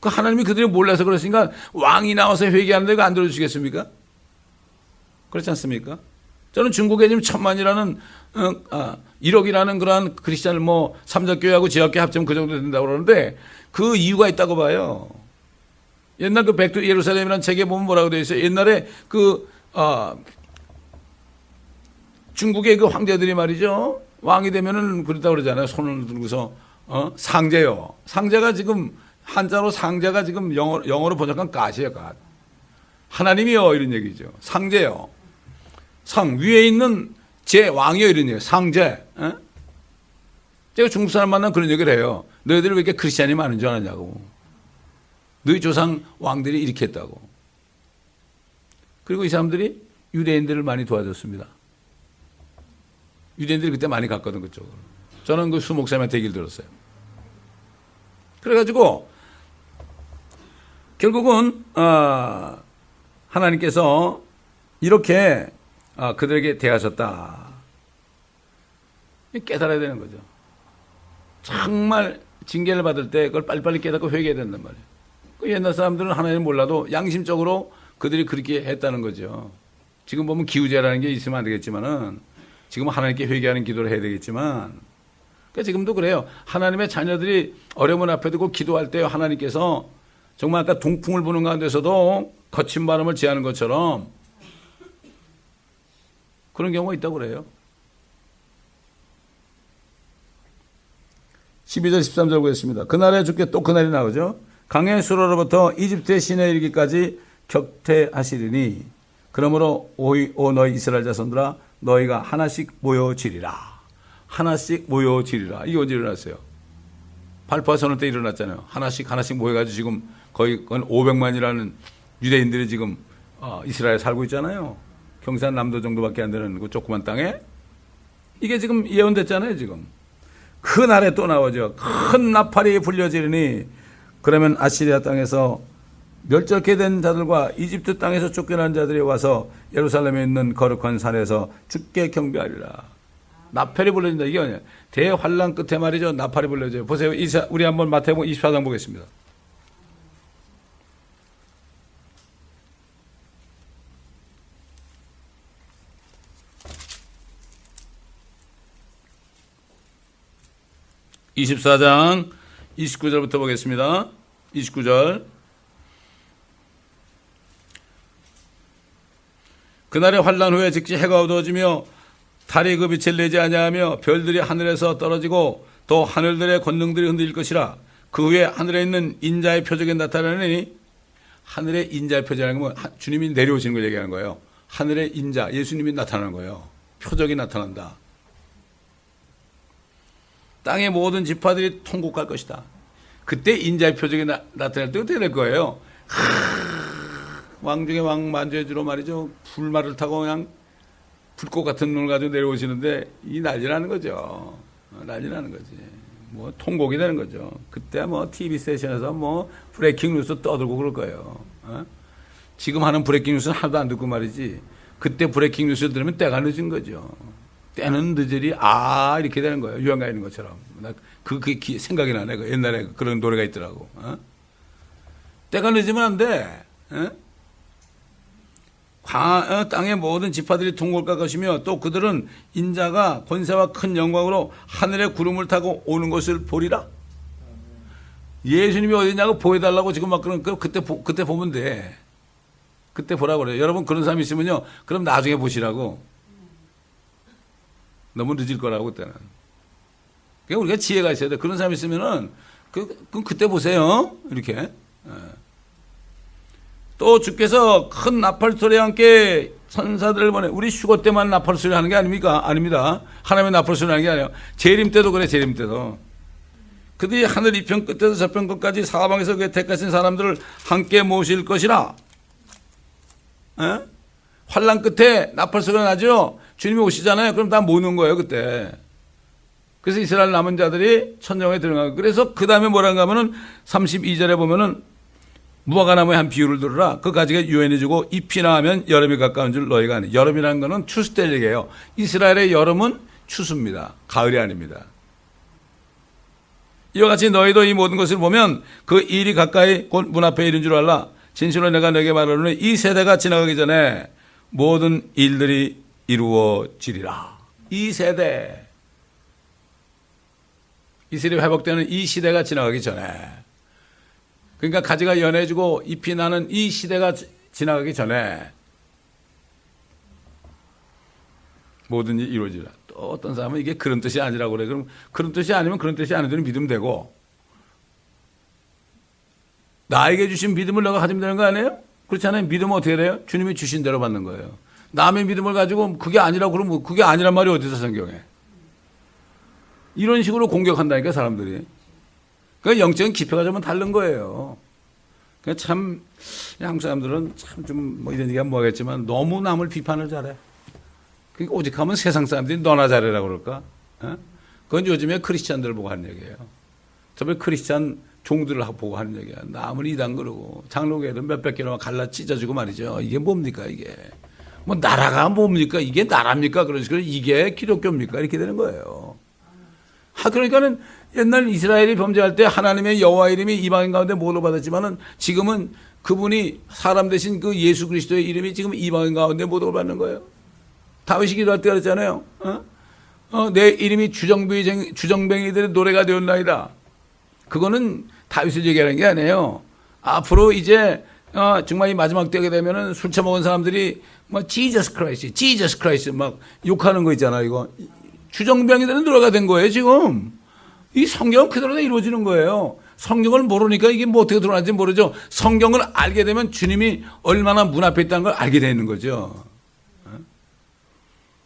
그 하나님이 그들이 몰라서 그랬으니까 왕이 나와서 회개하는데 그거 안 들어주시겠습니까? 그렇지 않습니까? 저는 중국에 지금 1000만이라는 1억이라는 그러한 크리스찬을 뭐 삼자교회하고 지역교회 합치면 그 정도 된다고 그러는데 그 이유가 있다고 봐요. 옛날 그 백두 예루살렘이라는 책에 보면 뭐라고 되어 있어요. 옛날에 중국의 그 황제들이 말이죠. 왕이 되면은 그랬다고 그러잖아요. 손을 들고서 상제요. 상제가 지금 한자로 상제가 지금 영어로 번역한 갓이에요. 갓. 하나님이요 이런 얘기죠. 상제요. 상 위에 있는 제 왕이요 이런 얘기예요. 상제. 제가 중국 사람 만나면 그런 얘기를 해요. 너희들이 왜 이렇게 크리스찬이 많은 줄 아느냐고. 너희 조상 왕들이 이렇게 했다고. 그리고 이 사람들이 유대인들을 많이 도와줬습니다. 유대인들이 그때 많이 갔거든 그쪽으로. 저는 그 수 목사님한테 얘기를 들었어요. 그래가지고 결국은 하나님께서 이렇게 그들에게 대하셨다. 깨달아야 되는 거죠. 정말 징계를 받을 때 그걸 빨리빨리 깨닫고 회개해야 된단 말이에요. 그 옛날 사람들은 하나님 몰라도 양심적으로 그들이 그렇게 했다는 거죠. 지금 보면 기우제라는 게 있으면 안 되겠지만은 지금 하나님께 회개하는 기도를 해야 되겠지만, 그러니까 지금도 그래요. 하나님의 자녀들이 어려운 앞에 두고 기도할 때 하나님께서 정말 아까 동풍을 부는 가운데서도 거친 바람을 제하는 것처럼 그런 경우가 있다고 그래요. 12절 13절 보겠습니다. 그날에 주께 또 그날이 나오죠. 강의 수로로부터 이집트의 시내에 이르기까지 격퇴하시리니 그러므로 오 너희 이스라엘 자손들아 너희가 하나씩 모여지리라. 하나씩 모여지리라. 이게 언제 일어났어요? 발포화 선언 때 일어났잖아요. 하나씩 모여가지고 지금 거의 500만이라는 유대인들이 지금 이스라엘에 살고 있잖아요. 경산남도 정도밖에 안 되는 그 조그만 땅에. 이게 지금 예언됐잖아요. 지금. 그 날에 또 나오죠. 큰 나팔이 불려지리니 그러면 아시리아 땅에서 멸절케 된 자들과 이집트 땅에서 쫓겨난 자들이 와서 예루살렘에 있는 거룩한 산에서 주께 경배하리라. 나팔이 불려진다. 이게 뭐냐? 대환란 끝에 말이죠. 나팔이 불려져요. 보세요. 우리 한번 마태복음 24장 보겠습니다. (24장) 29절부터 보겠습니다. 29절. 그날의 환란 후에 즉시 해가 어두워지며 달이 그 빛을 내지 아니하며 별들이 하늘에서 떨어지고 또 하늘들의 권능들이 흔들릴 것이라. 그 후에 하늘에 있는 인자의 표적이 나타나니, 하늘의 인자의 표적이라는 건 주님이 내려오시는 걸 얘기하는 거예요. 하늘의 인자, 예수님이 나타나는 거예요. 표적이 나타난다. 땅의 모든 지파들이 통곡할 것이다. 그때 인자의 표적이 나타날 때 어떻게 될 거예요? 왕 중에 왕 만주해주로 말이죠. 불말을 타고 그냥 불꽃 같은 눈을 가지고 내려오시는데 이 난리나는 거죠. 난리나는 거지. 뭐 통곡이 되는 거죠. 그때 뭐 TV 세션에서 뭐 브레이킹 뉴스 떠들고 그럴 거예요. 지금 하는 브레이킹 뉴스는 하나도 안 듣고 말이지. 그때 브레이킹 뉴스 들으면 때가 늦은 거죠. 때는 늦으리 이렇게 되는 거예요. 유행가 있는 것처럼. 그게 생각이 나네. 옛날에 그런 노래가 있더라고. 때가 늦으면 안 돼. 땅의 모든 지파들이 통곡할 것이며 또 그들은 인자가 권세와 큰 영광으로 하늘의 구름을 타고 오는 것을 보리라. 예수님이 어디냐고 보여달라고 지금 막 그런 그때 보면 돼. 그때 보라고 그래요. 여러분 그런 사람 있으면요. 그럼 나중에 보시라고. 너무 늦을 거라고 그때는. 그러니까 우리가 지혜가 있어야 돼. 그런 사람 있으면은 그때 보세요. 이렇게. 또 주께서 큰 나팔 소리와 함께 천사들을 보내. 우리 휴거 때만 나팔 소리 하는 게 아닙니까? 아닙니다. 하나님의 나팔 소리 하는 게 아니에요. 재림 때도 그래. 재림 때도. 그들이 하늘 이편 끝에서 저편 끝까지 사방에서 그 택하신 사람들을 함께 모실 것이라. 환란 끝에 나팔 소리가 나죠. 주님이 오시잖아요. 그럼 다 모는 거예요. 그때. 그래서 이스라엘 남은 자들이 천정에 들어가고. 그래서 그 다음에 뭐라고 하면은 32절에 보면은 무화과나무의 한 비유를 들으라. 그 가지가 유연해지고 잎이 나면 여름이 가까운 줄 너희가 아니. 여름이라는 거는 추수 때 얘기예요. 이스라엘의 여름은 추수입니다. 가을이 아닙니다. 이와 같이 너희도 이 모든 것을 보면 그 일이 가까이 곧 문 앞에 이른 줄 알라. 진실로 내가 너에게 말하노니 이 세대가 지나가기 전에 모든 일들이 이루어지리라. 이 세대. 이스라엘이 회복되는 이 시대가 지나가기 전에. 그러니까 가지가 연해지고 잎이 나는 이 시대가 지나가기 전에 모든 일이 이루어지라. 또 어떤 사람은 이게 그런 뜻이 아니라고 그래. 그럼 그런 뜻이 아니면 그런 뜻이 아닌 대로 믿으면 되고, 나에게 주신 믿음을 내가 가지면 되는 거 아니에요? 그렇지 않아요? 믿음은 어떻게 돼요? 주님이 주신 대로 받는 거예요. 남의 믿음을 가지고 그게 아니라고 그러면 그게 아니란 말이 어디서 성경에. 이런 식으로 공격한다니까 사람들이. 그러니까 영적인 기표가 좀 다른 거예요. 그러니까 참 한국 사람들은 참 좀 뭐 이런 얘기하면 뭐하겠지만 너무 남을 비판을 잘해. 그러니까 오직 하면 세상 사람들이 너나 잘해라고 그럴까? 그건 요즘에 크리스찬들을 보고 하는 얘기예요. 저번에 크리스찬 종들을 보고 하는 얘기야. 남을 이단 그러고 장로교회도 몇백 개로만 갈라 찢어주고 말이죠. 이게 뭡니까 이게. 뭐 나라가 뭡니까? 이게 나라입니까? 그러니까 이게 기독교입니까? 이렇게 되는 거예요. 그러니까는 옛날 이스라엘이 범죄할 때 하나님의 여호와 이름이 이방인 가운데 모두 받았지만은 지금은 그분이 사람 대신 그 예수 그리스도의 이름이 지금 이방인 가운데 모두 받는 거예요. 다윗이 기도할 때 그랬잖아요. 내 이름이 주정뱅이들의 노래가 되었나이다. 그거는 다윗을 얘기하는 게 아니에요. 앞으로 이제 정말 이 마지막 때가 되면은 술 처먹은 사람들이 뭐 지저스 크라이스트 막 욕하는 거 있잖아요. 이거 주정뱅이들은 노래가 된 거예요. 지금 이 성경 그대로 다 이루어지는 거예요. 성경을 모르니까 이게 뭐 어떻게 드러나는지 모르죠. 성경을 알게 되면 주님이 얼마나 문 앞에 있다는 걸 알게 되는 거죠.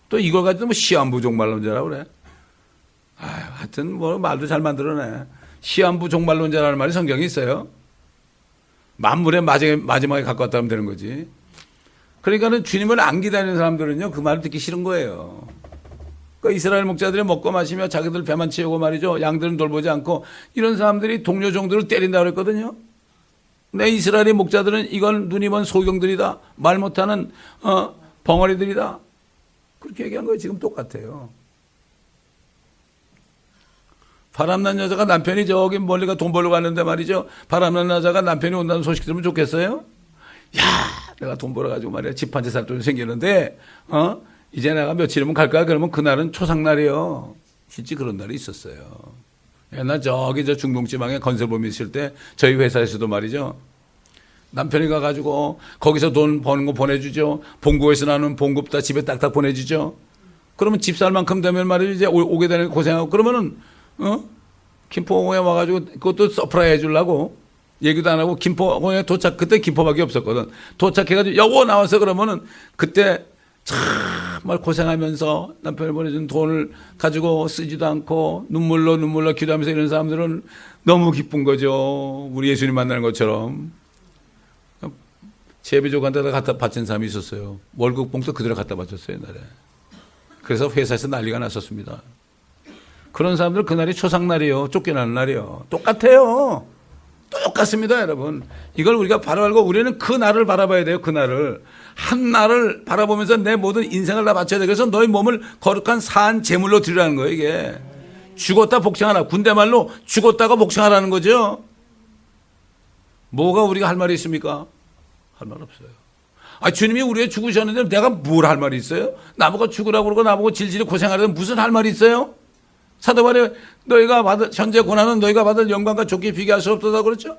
또 이걸 가지고 뭐 시한부 종말론자라고 그래. 하여튼 뭐 말도 잘 만들어내. 시한부 종말론자라는 말이 성경에 있어요. 만물의 마지막에 갖고 왔다 하면 되는 거지. 그러니까는 주님을 안 기다리는 사람들은요, 그 말을 듣기 싫은 거예요. 그러니까 이스라엘 목자들이 먹고 마시며 자기들 배만 채우고 말이죠. 양들은 돌보지 않고 이런 사람들이 동료 종들을 때린다고 그랬거든요. 내 이스라엘의 목자들은 이건 눈이 먼 소경들이다. 말 못하는 벙어리들이다. 그렇게 얘기한 거예요. 지금 똑같아요. 바람난 여자가 남편이 저기 멀리가 돈 벌러 갔는데 말이죠. 바람난 여자가 남편이 온다는 소식 들으면 좋겠어요? 야, 내가 돈 벌어가지고 말이야. 집 한 채 살 돈이 생기는데, 이제 내가 며칠이면 갈까? 그러면 그날은 초상날이요. 실제 그런 날이 있었어요. 옛날 저기 저 중동지방에 건설범이 있을 때 저희 회사에서도 말이죠. 남편이 가가지고 거기서 돈 버는 거 보내주죠. 봉고에서 나는 봉급 다 집에 딱딱 보내주죠. 그러면 집 살 만큼 되면 말이죠. 이제 오게 되는 고생하고 그러면은 김포공항에 와가지고 그것도 서프라이 해주려고 얘기도 안 하고 김포공항에 그때 김포밖에 없었거든. 도착해가지고 여보 나와서 그러면은 그때 정말 고생하면서 남편이 보내준 돈을 가지고 쓰지도 않고 눈물로 기도하면서 이런 사람들은 너무 기쁜 거죠. 우리 예수님 만나는 것처럼. 제비족한테 갖다 바친 사람이 있었어요. 월급 봉투 그대로 갖다 바쳤어요, 옛날에. 그래서 회사에서 난리가 났었습니다. 그런 사람들 그날이 초상날이요. 쫓겨나는 날이요. 똑같아요. 똑같습니다, 여러분. 이걸 우리가 바로 알고 우리는 그 날을 바라봐야 돼요, 그 날을. 한 날을 바라보면서 내 모든 인생을 다 바쳐야 돼. 그래서 너희 몸을 거룩한 산 제물로 드리라는 거예요, 이게. 죽었다 복생하라. 군대 말로 죽었다가 복생하라는 거죠. 뭐가 우리가 할 말이 있습니까? 할 말 없어요. 주님이 우리가 죽으셨는데 내가 뭘 할 말이 있어요? 나보고 죽으라고 그러고 나보고 질질이 고생하려면 무슨 할 말이 있어요? 사도 바울이 너희가 받을 현재 고난은 너희가 받을 영광과 좋게 비교할 수 없다고 그랬죠?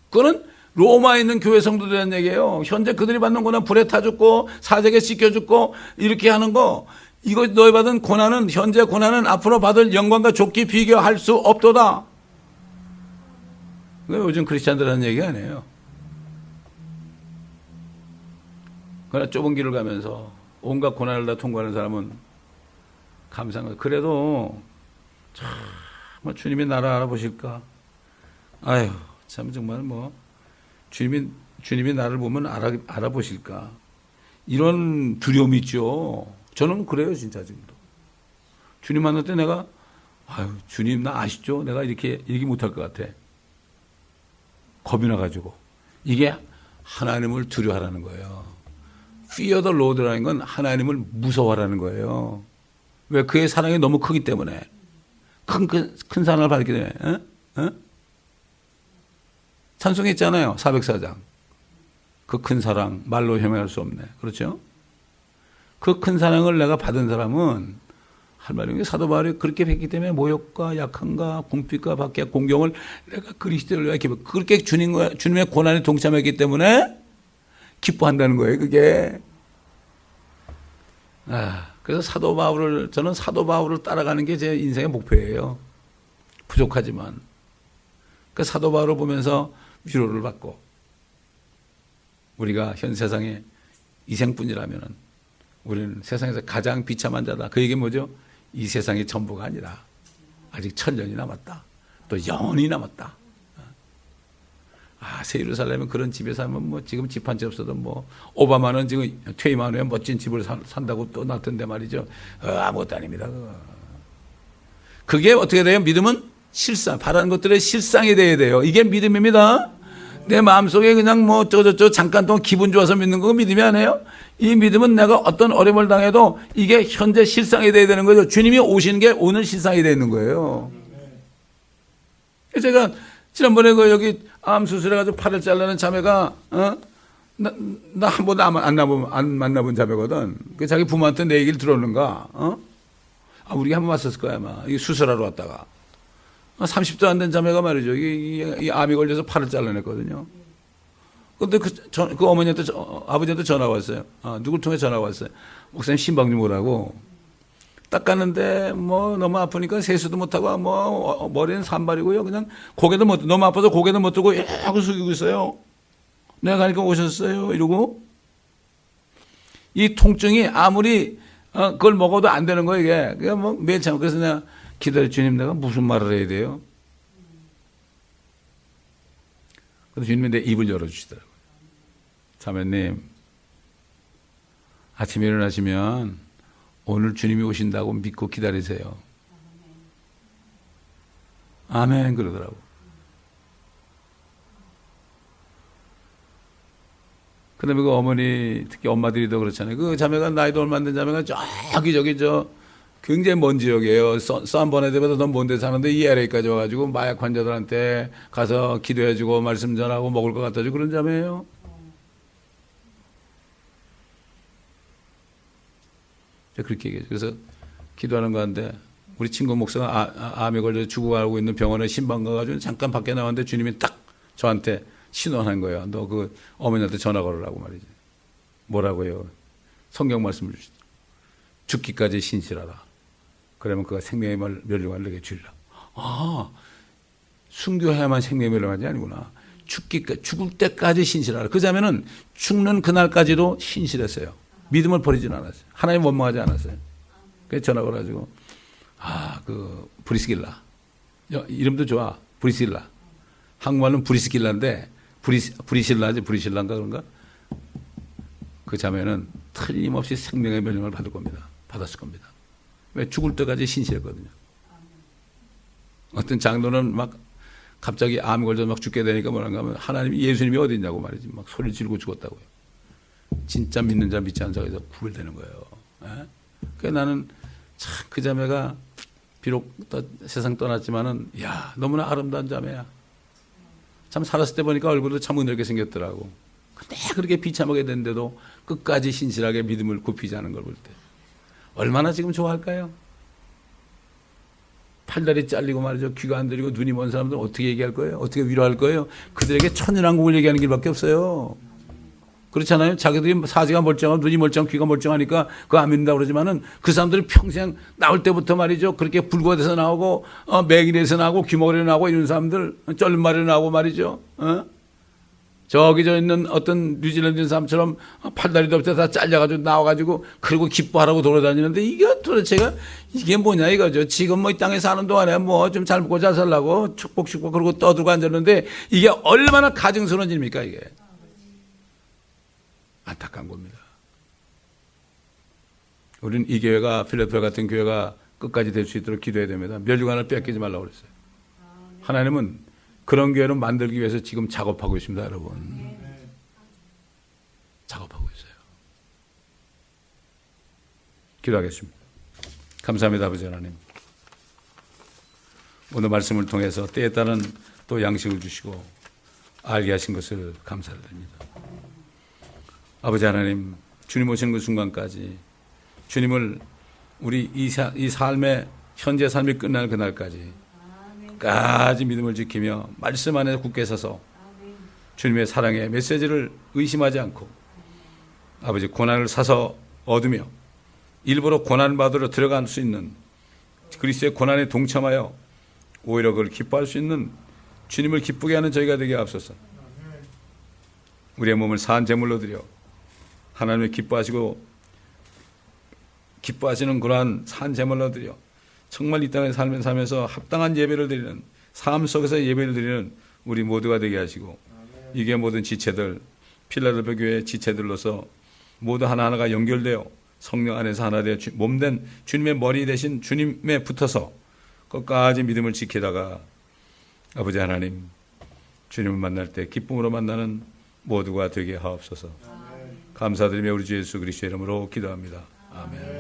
그거는 로마에 있는 교회 성도들에 대한 얘기예요. 현재 그들이 받는 고난 불에 타 죽고 사색에 씻겨 죽고 이렇게 하는 거 이거 너희 받은 고난은 현재 고난은 앞으로 받을 영광과 좋게 비교할 수 없도다. 요즘 크리스찬들 하는 얘기 아니에요. 그러나 좁은 길을 가면서 온갖 고난을 다 통과하는 사람은 감사한 거예요. 그래도 참 주님이 나를 알아보실까? 아유, 참 정말 뭐 주님이 나를 보면 알아보실까? 이런 두려움이 있죠. 저는 그래요, 진짜 지금도. 주님 만날 때 내가 주님 나 아시죠? 내가 이렇게 얘기 못할 것 같아. 겁이 나가지고. 이게 하나님을 두려워하라는 거예요. Fear the Lord라는 건 하나님을 무서워하라는 거예요. 왜? 그의 사랑이 너무 크기 때문에. 큰 사랑을 받기 때문에. 찬송했잖아요. 404장. 그 큰 사랑 말로 형용할 수 없네. 그렇죠? 그 큰 사랑을 내가 받은 사람은 할 말이 없는 게 사도 바울이 그렇게 했기 때문에 모욕과 약함과 궁핍과 박해 공경을 내가 그리스도를 위하여 그렇게 주님의 고난에 동참했기 때문에 기뻐한다는 거예요. 그게. 그래서 저는 사도 바울을 따라가는 게 제 인생의 목표예요. 부족하지만. 그 사도 바울을 보면서 위로를 받고 우리가 현 세상에 이생뿐이라면 우리는 세상에서 가장 비참한 자다. 그 얘기 뭐죠? 이 세상의 전부가 아니라 아직 1000년이 남았다. 또 영원히 남았다. 새 예루살렘은 그런 집에 살면 뭐 지금 집 한 채 없어도 뭐 오바마는 지금 퇴임한 후에 멋진 집을 산다고 또 났던데 말이죠. 아무것도 아닙니다. 그게 어떻게 돼요? 믿음은 실상, 바라는 것들의 실상이 돼야 돼요. 이게 믿음입니다. 내 마음속에 그냥 뭐 어쩌고저쩌고 잠깐 동안 기분 좋아서 믿는 거 믿음이 아니에요? 이 믿음은 내가 어떤 어려움을 당해도 이게 현재 실상이 돼야 되는 거죠. 주님이 오시는 게 오늘 실상이 되는 거예요. 제가 지난번에 여기 암 수술해가지고 팔을 잘라는 자매가 나 한 번도 안 만나본 자매거든. 그 자기 부모한테 내 얘기를 들었는가? 우리가 한번 왔었을 거야, 아마. 이게 수술하러 왔다가. 30도 안 된 자매가 말이죠. 이 암이 걸려서 팔을 잘라냈거든요. 근데 그 어머니한테, 아버지한테 전화가 왔어요. 누굴 통해 전화가 왔어요. 목사님 신방 좀 오라고. 닦았는데, 너무 아프니까 세수도 못하고, 머리는 산발이고요. 그냥 너무 아파서 고개도 못 들고, 야구 숙이고 있어요. 내가 가니까 오셨어요. 이러고. 이 통증이 아무리, 그걸 먹어도 안 되는 거예요, 이게. 그러니까 매일 참. 그래서 내가 기다려, 주님, 내가 무슨 말을 해야 돼요? 그래서 주님이 내 입을 열어주시더라고요. 자매님, 아침에 일어나시면 오늘 주님이 오신다고 믿고 기다리세요. 아멘, 그러더라고. 그 다음에 그 어머니, 특히 엄마들이 더 그렇잖아요. 그 자매가 나이도 얼마 안 된 자매가 저기 굉장히 먼 지역이에요. 썬버네드보다 더 먼 데 사는데 이 LA까지 와가지고 마약 환자들한테 가서 기도해주고 말씀 전하고 먹을 것 갖다 주고 그런 자매예요. 그렇게 얘기해요. 그래서 기도하는 가운데 우리 친구 목사가 암에 걸려 죽어가고 있는 병원에 신방 가가지고 잠깐 밖에 나왔는데 주님이 딱 저한테 신원한 거예요. 너 그 어머니한테 전화 걸으라고 말이지. 뭐라고요? 성경 말씀을 주시죠. 죽기까지 신실하라. 그러면 그가 생명의 멸류관을 내게 주리라. 순교해야만 생명의 멸류관이 아니구나. 죽을 때까지 신실하라. 그 자매는 죽는 그날까지도 신실했어요. 믿음을 버리진 않았어요. 하나님 원망하지 않았어요. 그래서 전화 걸어가지고 그 브리스길라. 이름도 좋아. 브리스길라. 한국말은 브리스길라인데 브리실라지 브리실라인가 그런가? 그 자매는 틀림없이 생명의 멸류관을 받을 겁니다. 받았을 겁니다. 왜? 죽을 때까지 신실했거든요. 어떤 장로는 막 갑자기 암 걸려서 막 죽게 되니까 뭐란가 하면 하나님이 예수님이 어디 있냐고 말이지. 막 소리 지르고 죽었다고요. 진짜 믿는 자 믿지 않는 자에서 구별되는 거예요. 그래서 나는 참 그 자매가 비록 세상 떠났지만은 너무나 아름다운 자매야. 참 살았을 때 보니까 얼굴도 참 은혜롭게 생겼더라고. 근데 그렇게 비참하게 됐는데도 끝까지 신실하게 믿음을 굽히지 않은 걸 볼 때 얼마나 지금 좋아할까요? 팔다리 잘리고 말이죠. 귀가 안 들리고 눈이 먼 사람들 어떻게 얘기할 거예요? 어떻게 위로할 거예요? 그들에게 천연왕국을 얘기하는 길밖에 없어요. 그렇잖아요. 자기들이 사지가 멀쩡하고 눈이 멀쩡하고 귀가 멀쩡하니까 그거 안 믿는다고 그러지만은 그 사람들이 평생 나올 때부터 말이죠. 그렇게 불구에서 나오고 맹인에서 나오고 귀머리로 나오고 이런 사람들 쩔마리로 나오고 말이죠. 저기 저 있는 어떤 뉴질랜드 사람처럼 팔다리도 없이 다 잘려가지고 나와가지고 그리고 기뻐하라고 돌아다니는데 이게 도대체가 이게 뭐냐 이거죠. 지금 이 땅에 사는 동안에 좀 잘 먹고 잘 살라고 축복 그러고 떠들고 앉았는데 이게 얼마나 가증스러운 일입니까 이게. 안타까운 겁니다. 우리는 이 교회가 필라델피아 같은 교회가 끝까지 될 수 있도록 기도해야 됩니다. 멸류관을 뺏기지 말라고 그랬어요. 하나님은 그런 교회를 만들기 위해서 지금 작업하고 있습니다, 여러분. 작업하고 있어요. 기도하겠습니다. 감사합니다, 아버지 하나님. 오늘 말씀을 통해서 때에 따른 또 양식을 주시고 알게 하신 것을 감사드립니다. 아버지 하나님, 주님 오시는 그 순간까지 주님을 우리 이 삶의 현재 삶이 끝날 그날까지 끝까지 믿음을 지키며 말씀 안에 굳게 서서 주님의 사랑의 메시지를 의심하지 않고 아버지 고난을 사서 얻으며 일부러 고난 받으러 들어갈 수 있는 그리스도의 고난에 동참하여 오히려 그걸 기뻐할 수 있는 주님을 기쁘게 하는 저희가 되게 앞서서 우리의 몸을 산 제물로 드려 하나님을 기뻐하시는 그러한 산 제물로 드려 정말 이 땅의 삶을 살면서 합당한 예배를 드리는 삶 속에서 예배를 드리는 우리 모두가 되게 하시고 이게 모든 지체들 필라델피아 교회의 지체들로서 모두 하나하나가 연결되어 성령 안에서 하나 되어 몸된 주님의 머리 대신 주님에 붙어서 끝까지 믿음을 지키다가 아버지 하나님 주님을 만날 때 기쁨으로 만나는 모두가 되게 하옵소서. 감사드리며 우리 주 예수 그리스도의 이름으로 기도합니다. 아멘.